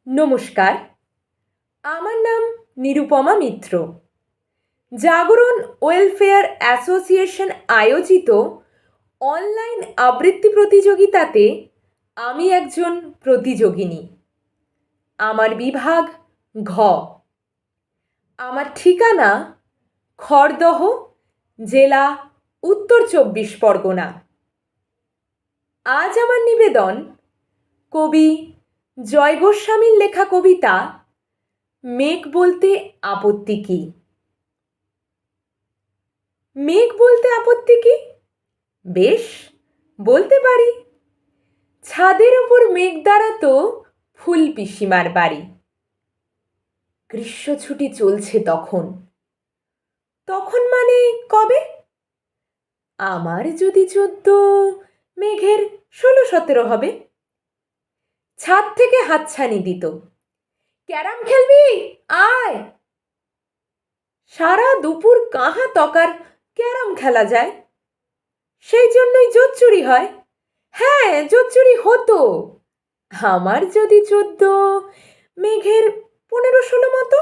নমস্কার, আমার নাম নিরুপমা মিত্র। জাগরণ ওয়েলফেয়ার অ্যাসোসিয়েশন আয়োজিত অনলাইন আবৃত্তি প্রতিযোগিতাতে আমি একজন প্রতিযোগিনী। আমার বিভাগ ঘ। আমার ঠিকানা খড়দহ, জেলা উত্তর ২৪ পরগনা। আজ আমার নিবেদন কবি জয় গোস্বামীর লেখা কবিতা মেঘ বলতে আপত্তি কি। মেঘ বলতে আপত্তি কি? বেশ, বলতে পারি। ছাদের ওপর মেঘ দাঁড়াতো ফুল পিসিমার বাড়ি। গ্রীষ্ম ছুটি চলছে তখন। তখন মানে কবে? আমার যদি ১৪, মেঘের ১৬-১৭ হবে। ছাদ থেকে হাতছানি দিত, ক্যারাম খেলবি আয়। সারা দুপুর কাহা তকার ক্যারাম খেলা যায়। সেই জন্যই জোচ্চুরি হয়। হ্যাঁ, জোচ্চুরি হতো। আমার যদি ১৪, মেঘের ১৫-১৬ মতো।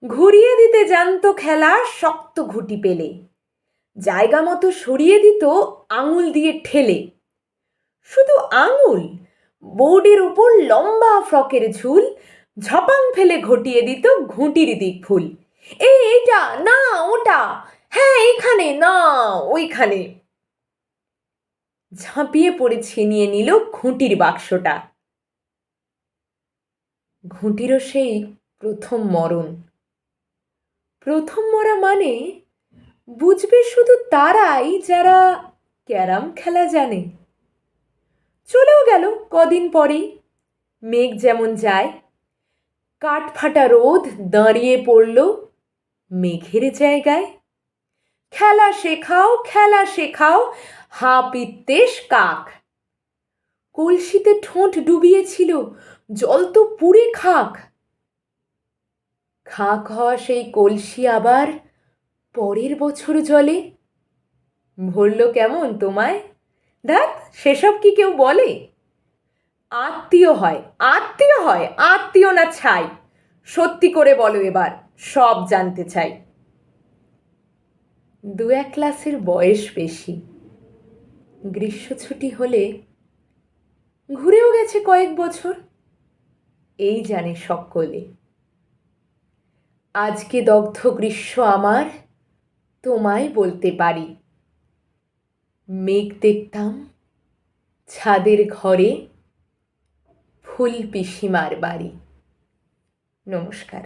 ঘুরিয়ে দিতে জানতো খেলা শক্ত ঘুঁটি পেলে। জায়গা মতো সরিয়ে দিত আঙুল দিয়ে ঠেলে। শুধু আঙুল, বোর্ডের উপর লম্বা ফ্রকের ঝুল ঝপাং ফেলে ঘটিয়ে দিত ঘুঁটির দিক ভুল। এইটা না, ওটা, হ্যাঁ এইখানে না ওইখানে। ঝাঁপিয়ে পড়ে ছিনিয়ে নিল ঘুঁটির বাক্সটা। ঘুঁটিরও সেই প্রথম মরণ। প্রথম মরা মানে বুঝবে শুধু তারাই যারা ক্যারাম খেলা জানে। চলেও গেল কদিন পরেই। মেঘ যেমন যায়, কাঠফাটা রোদ দাঁড়িয়ে পড়ল মেঘের জায়গায়। খেলা শেখাও, খেলা শেখাও, হাঁ পিত্তেশ কাক। কলসিতে ঠোঁট ডুবিয়েছিল, জল তো পুড়ে খাক। খাক হওয়া সেই কলসি আবার পরের বছর জলে। ভরল কেমন তোমায়? ধ্যাৎ, সেসব কি কেউ বলে? আত্মীয় হয়, আত্মীয় হয়, আত্মীয় না ছাই। সত্যি করে বলো এবার, সব জানতে চাই। ২-১ ক্লাসের বয়স বেশি। গ্রীষ্ম ছুটি হলে ঘুরেও গেছে কয়েক বছর, এই জানে সকলে। আজকে দগ্ধ গ্রীষ্ম আমার, তোমায় বলতে পারি। মেঘ দেখতাম ছাদের ঘরে, ফুল পিসিমার বাড়ি। নমস্কার।